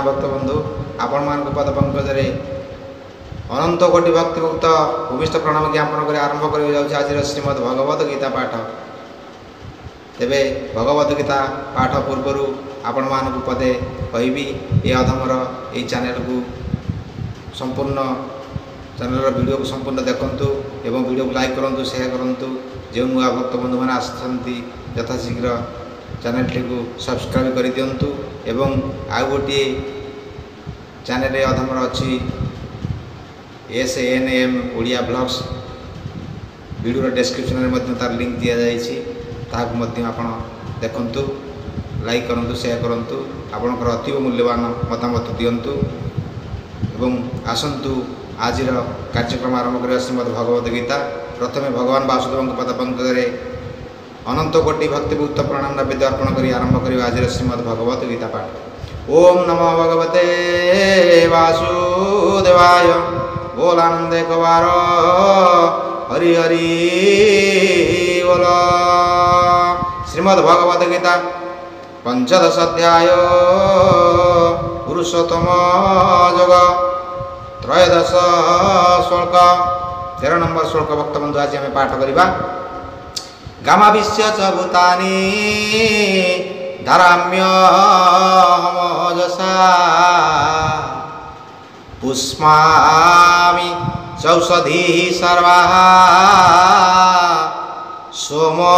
भक्त बंधु आपण मान पद पंकज अनंत कोटि भक्तिभुक्त भूमिष्ठ प्रणाम ज्ञापन कर आरंभ कर आज श्रीमद् भगवद गीता पाठ। तेबे भगवद गीता पाठ पूर्वर आपण मान पदे कहबी ये अधमर ये चैनल को संपूर्ण चैनल वीडियो को संपूर्ण देखंतु एवं वीडियो को लाइक करंतु शेयर करंतु। जो नुआ भक्त बंधु मैंने आसछंती यथाशीघ्र चैनल टी को सब्सक्राइब कर दियंतु एवं आउ गोटे चैनल अधमर अच्छी SANM Odia blogs video description में तार लिंक दि जाइए आपण देखंतु लाइक करंतु शेयर करंतु आपणकर अतीव मूल्यवान मतामत दियंतु एवं आसंतु आज कार्यक्रम आरंभ कर श्रीमद् भगवद गीता। प्रथमे भगवान वासुदेव पद पंकज अनंत कोटि भक्तिभूत प्रणाम नैवेद्य अर्पण कर आरंभ कर आज श्रीमद् भगवद गीता पाठ। ओम नमो भगवते वासुदेवाय बोलानंदे कवार हरि हरि बोल। श्रीमद् भगवद गीता पंचदश अध्याय पुरुषोत्तम योग त्रयोदश श्लोक 13 नंबर श्लोक भक्त बंधु आज आम पाठ करवा। गामाविश्य च भूतानि धराम्यहमजसा पुष्मामि चौषधि सर्वाः सोमो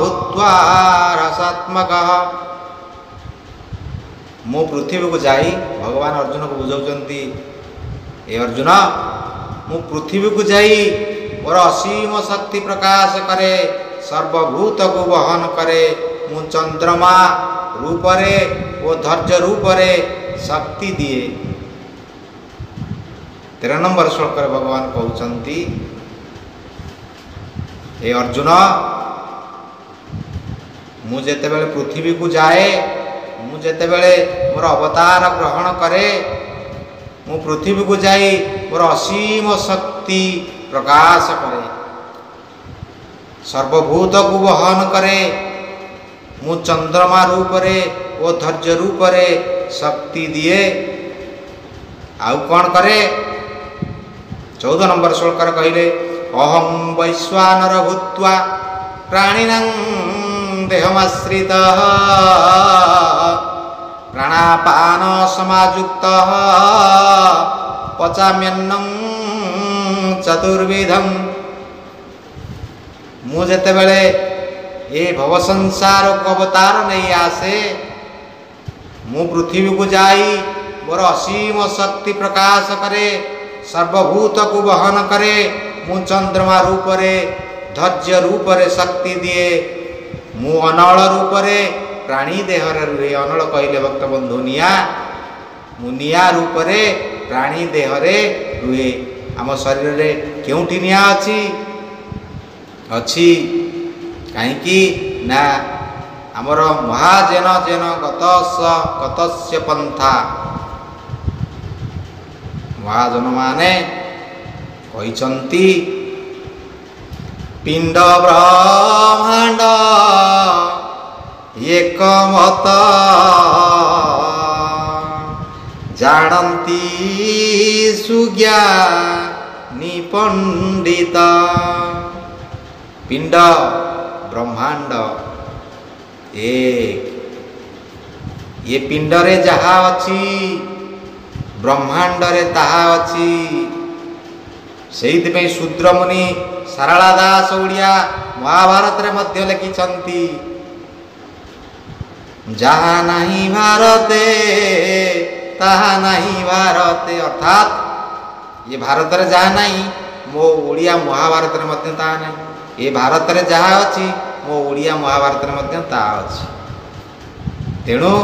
भूत्वा रसात्मकः। मो पृथ्वी को जाई भगवान अर्जुन को बुझाउचंती ए अर्जुन मु पृथ्वी को जाई मोर असीम शक्ति प्रकाश करे सर्वभूत को वहन करे मु चंद्रमा रूपरे ओ धैर्य रूपरे शक्ति दिए। 13 नंबर श्लोक भगवान कहते हे अर्जुन मु जेतेबेले पृथ्वी को जाए मु जेतेबेले मोर अवतार ग्रहण करे मु पृथ्वी को जाई मोर असीम शक्ति प्रकाश करे सर्वभूत को वहन करे मु चंद्रमा रूपरे ओ धैर्य रूपरे शक्ति दिए। आउ कौन करे 14 नंबर श्लोक कहले अहम वैश्वानर भूत्वा प्राणिनां देहमाश्रितः प्राणापान समायुक्तः पचाम्यन्नं चतुर्विधम। मु जेतेबेले ये भव संसार को अवतार नहीं आसे मु पृथ्वी को जाई मोर असीम शक्ति प्रकाश करे सर्वभूत को वहन करे मु चंद्रमा रूपरे धैर्य रूपरे शक्ति दिए मु अनल रूपरे प्राणी देहरे रुहे। अनल कहले भक्त बंधु निया मु निया रूपरे प्राणी देहरे रुहे। आम शरीर रे केउठी निया अछि कहीं ना आमर महाजेन जेन गतस्य पंथा महाजन माने कहते पिंड ब्रह्मांड एक मत जानती सुज्ञानी पंडित। पिंड ब्रह्मांड एक ये पिंड रे जहा अच्छी ब्रह्मांड रे ताहा अच्छी। से शूद्र मुनि सारला दास ओडिया महाभारत रे मध्य लिखिछंती जहा नहीं भारते ताहा नहीं भारते अर्थात ये भारत रे जहा नहीं मो ओडिया महाभारत रे मध्य ताहा नहीं ये भारत रे जहा अच्छी मो ओडिया महाभारत रे मध्य ताहा अच्छी। तेणु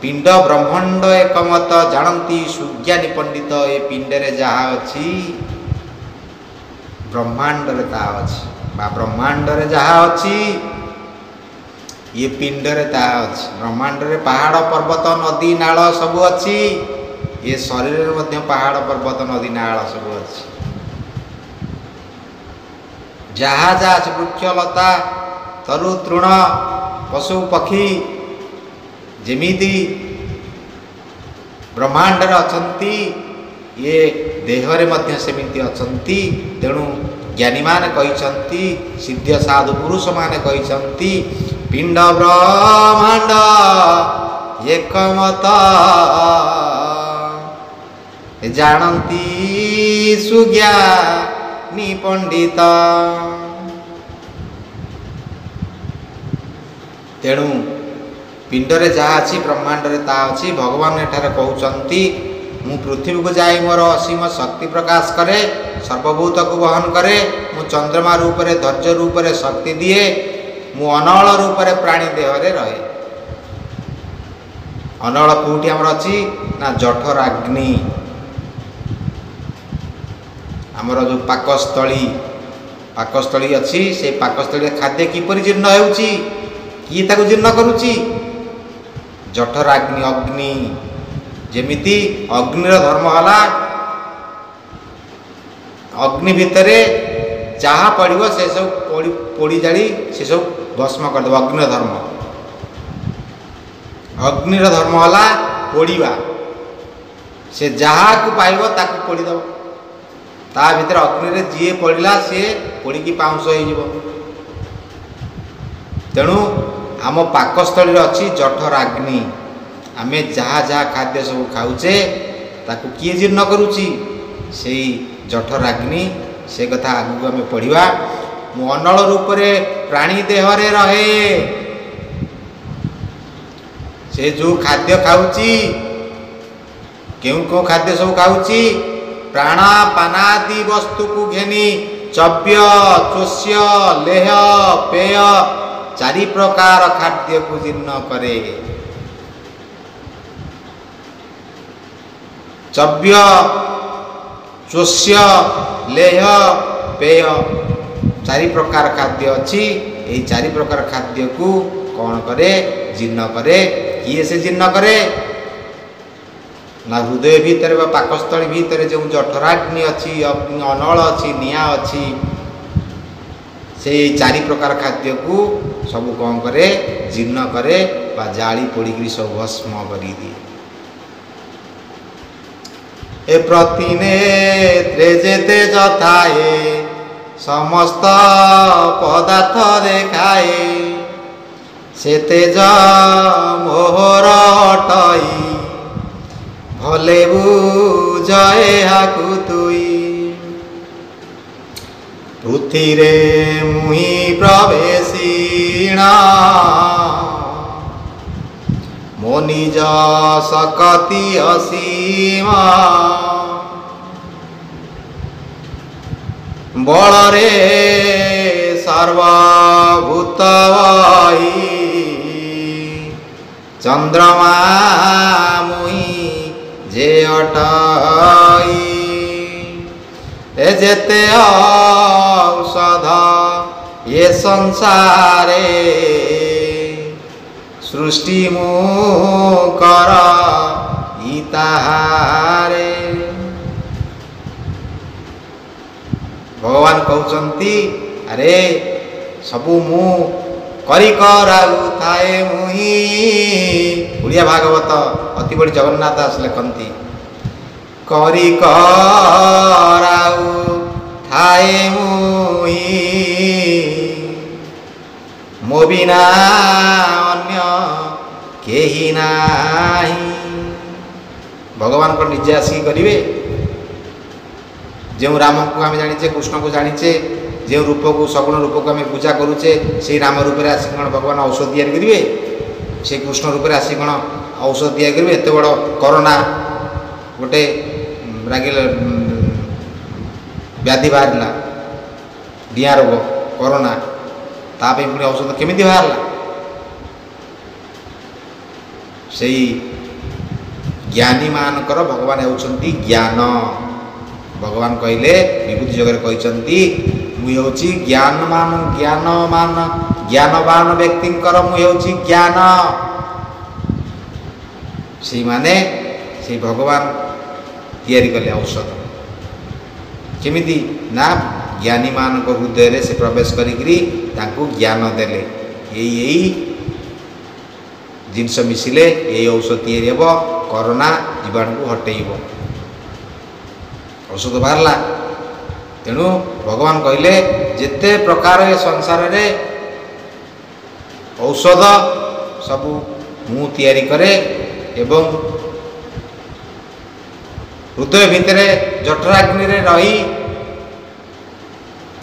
पिंड ब्रह्मांड एक मत जानती सुज्ञानी पंडित ये पिंड रे जहा अच्छी ब्रह्मांड रे ताहा अच्छी बा ब्रह्मांड रे जहा अच्छी ये पिंड रे ताहा अच्छी। ब्रह्मांड रे पहाड़ पर्वत नदी नाल सब अच्छी ये शरीर रे मध्य पहाड़ पर्वत नदी नाल सब अच्छी। जहा जहा वृक्ष लता तरु तृण पशु पक्षी जेमिति ब्रह्मांड अछंती ये देहरे मध्य सेमिति अछंती। तेणु ज्ञानी माने कहिसंती, सिद्ध साधु पुरुष माने कहिसंती पिंड ब्रह्मांड एकमत जानती सुज्ञानी पंडित। तेणु पिंडरे जहाँ अच्छी ब्रह्मांड रे ता अच्छी। भगवान एठारे कहउचंती मु पृथ्वी को जाई मोर असीम शक्ति प्रकाश करे, सर्वभूत को वहन करे। मु चंद्रमा रूप रे धैर्य रूप रे शक्ति दिए। मु अनल रूप रे प्राणी देह रे रहे। अनल कोठी हमर अछि ना जठर अग्नि। हमर जो पाकस्थली अच्छी से पाकस्थली खाद्य किपरि जीर्ण हेउची, किए ताको जीर्ण करूची? जठर अग्नि। अग्नि जेमिति अग्निर धर्म हला अग्नि भितरे जहाँ पड़ो से सब पोड़ी जाड़ी से सब भस्म करदेव। अग्निर धर्म हला पोड़ा। से जहाँ को पाइब ताकू पोड़ीदेव। ता भितर अग्नि रे जी पड़ा सी पोड़ी की पाउंस हो। तेणु आम पाकस्थली अच्छी जठर अग्नि। आमे जहाँ जहाँ खाद्य सब खाऊचे ताकू किए जीर्ण करुची? से जठर अग्नि। से कथा आगू आम पढ़ा। मु अनल रूप रे प्राणी देह रे रहे। से जो खाद्य खाऊची क्यों खाद्य सब खाऊची? प्राणापानादि वस्तु को घेनी चव्य चोष्य लेह पेय चारि प्रकार खाद्य को जीर्ण करे। चव्य चोष्य लेह पेय चारि प्रकार खाद्य अच्छी। यही चारि प्रकार खाद्य को कौन करे? जीर्ण करे। किए से जीर्ण करे? ना हृदय भीतर बा पाकस्थली भीतर जो जठराग्नि अच्छी, अनल अच्छी, निआ अच्छी, से चारि प्रकार खाद्य को सब कौन करे? जीर्ण करे बा जाली पोड़ी सब भस्म करी दिए। ए प्रतिनेत्रे जेते जथाए समस्त पदार्थ देखाए। से तेज मोहर हटाई भले बुझे हाकु तुई। पृथ्वी रे मुहि प्रवेशिणा मो निज सकति असीमा। बलरे सर्वभूत चंद्रमा मुहि जे अटाई। ए जेते औषध ये संसारे सृष्टि मुकर इताहारे। भगवान कहउचंती अरे सबू मु करी कराउ थाए मुही। उड़िया भागवत अति बड़ी जगन्नाथ दास लिखती करी कराउ थाए मुही मो बिना अन्य केही नाही। भगवान को निजे आसिक करेंगे। जो राम को आम जाचे, कृष्ण को जाचे, जो रूप को सगुण रूप को आम पूजा करुचे से राम रूप में आसिक भगवान औषध या करेंगे। से कृष्ण रूप में आसिक औषध या करेंगे। एत बड़ कोरोना गोटे रागिल व्याधि बाहर डिया रोग कोरोना ताप पुणी औषध केमी बाहर से ज्ञानी मानकर भगवान होउछंती ज्ञान। भगवान कहले विभूति जगह कहते मुझे ज्ञानवान व्यक्ति मुझे ज्ञान। से माने से भगवान तैयारी कले औषध केमिति ना ज्ञानी मान हृदय से प्रवेश करी ज्ञान देले। यही जिनस मिसिले ये औषध तैयारी हेब कोरोना जीवाणु को हटेइब औषध बाहरला। तेणु भगवान कहले जेते प्रकार ए संसार रे औषध सबू मु तैयारी करे एवं हृदय भितर जठराग्नि रे रही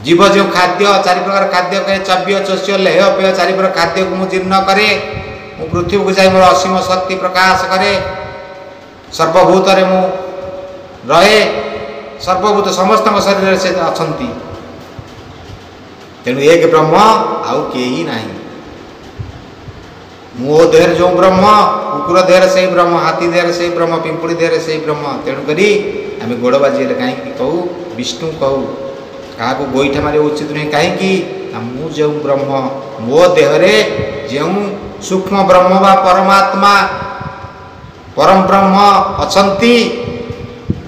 जीव जो खाद्य चारि प्रकार खाद्य कहे चव्य चोष्य लेह पेय चारि प्रकार खाद्य को मु जीर्ण करे मु पृथ्वी को जाई मोर असीम शक्ति प्रकाश करे सर्वभूत रे मु रहे सर्वभूत समस्त शरीर से अछंती। तेणु एक ब्रह्म आउ केही नाही मो देहर जो ब्रह्म कुकुर देहर से ब्रह्म हाथी देहर से ब्रह्म पिंपुड़ी देहर से ब्रह्म। तेणु करी आम गोड़ बाजी कहीं कहू विष्णु कहू क्या गोईठा मारे उचित नुहे कहीं मु जो ब्रह्म मो देहरे जो सूक्ष्म ब्रह्म बा परमात्मा परम ब्रह्म अछंती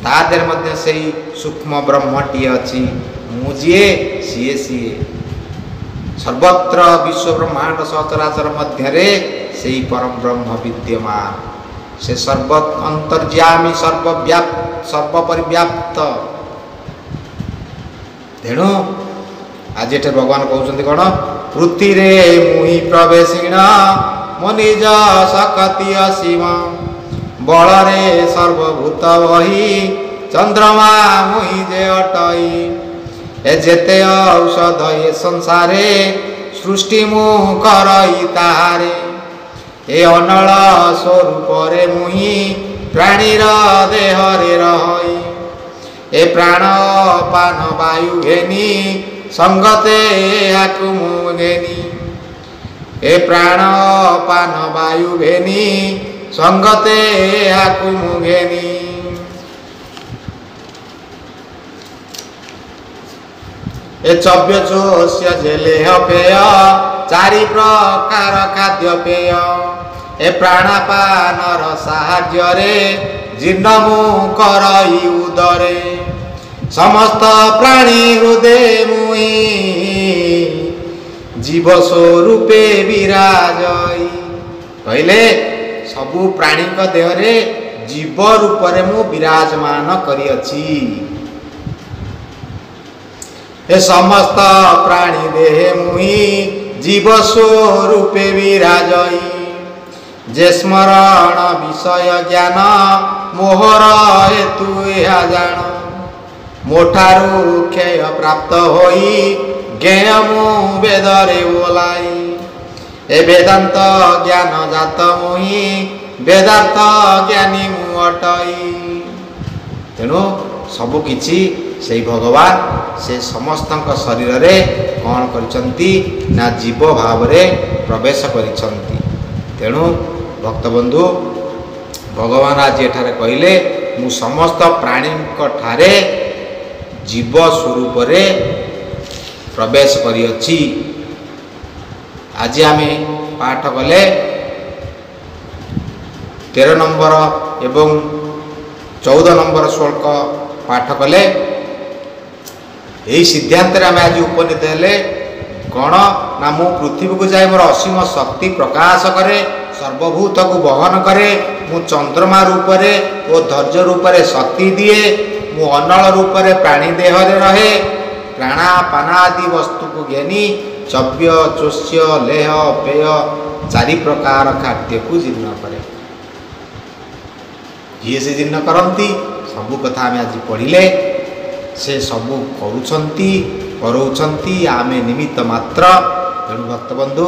ता देहर मध्य से सूक्ष्म ब्रह्मटी अच्छी मु जीए सीए सीए सर्वत्र विश्व ब्रह्मांड सहचराचर मध्य से परम ब्रह्म विद्यमान से सर्व अंतर्यामी सर्वपरिव्याप्त। तेणु आज ये भगवान कहते कौन पृथ्वी रे मुहि प्रवेशिण मो निज शक्ति असीम बलरे सर्वभूत बही चंद्रमा मुहि जे अटई ए जेते औषध ये संसारे सृष्टि मु करई तारे ए अनल स्वरूप रे मुहि प्राणीर देह रे रही ए प्राण पान वायु घेनी संगते आकु मु घेनी ए प्राण पान वायु घेनी संगते आकु मु घेनी। ए चव्य चोष्य जेलेह पेय चारि प्रकार खाद्य पेय ए प्राणापानर साहाय्य रे जीर्ण मु करई उदरे समस्त प्राणी हृदय मुई जीव स्वरूपे विराजई। कहले सबु प्राणी का देह रे जीव रूप रे मु विराजमान करी अछि ए समस्त प्राणी देह मुई जीव स्वरूपे विराजई जे स्मरण विषय ज्ञान मोहर हेतु यह जान मोठारू क्षय प्राप्त होई ज्ञेय मु वेदरे बोलाई ए वेदांत ज्ञान जात मुई वेदांत ज्ञानी मु अटई। तेणु सबु किछि से भगवान से समस्त शरीर रे कौन करिसंती ना जीव भाव रे प्रवेश करिसंती। तेणु भक्तबंधु भगवान आज एठारे कहले मु समस्त प्राणी ठारे जीव स्वरूप रे प्रवेश करिअछि। आज आम पाठ कले 13 नंबर एवं 14 नंबर श्लोक पाठ कले यही सिद्धांत आम आज उपनीत हेले कौन ना मु पृथ्वी को जाए मोर असीम शक्ति प्रकाश करे सर्वभूत को बहन करे मु चंद्रमा रूप रे और धैर्य रूप रे शक्ति दिए मु अनल रूप रे प्राणी देह रे रहे प्राणा पानादि वस्तु को ज्ञानी चव्य चोष्य लेह पेय चारि प्रकार खाद्य को जीर्ण करे ये से जीर्ण करती सबू कथा आम आज पढ़िले से सबू करुँच आमे निमित्त मात्र। तेणु भक्तबंधु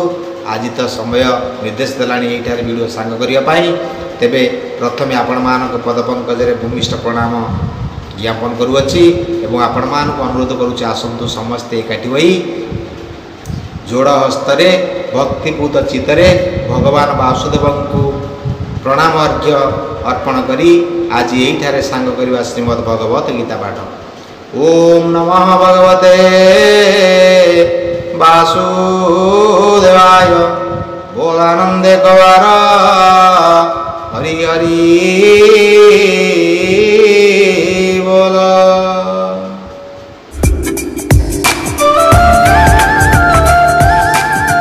आज तो समय निर्देश देलानी यहीठार वीडियो सांग करने तेबे प्रथमे आपण मान पद पंकज भूमिष्ठ प्रणाम ज्ञापन करुअछि एवं आपण मान अनुरोध करुच्चे आसतु समस्ते एकाठी होई जोड़ हस्तरे भक्तिपूत चित्तरे भगवान वासुदेव को प्रणाम अर्घ्य अर्पण करी आज यहीठार सांग करवा श्रीमद् भगवत गीता पाठ। ओम नमः भगवते वासुदेवाय बोलानंदे कवार हरि हरि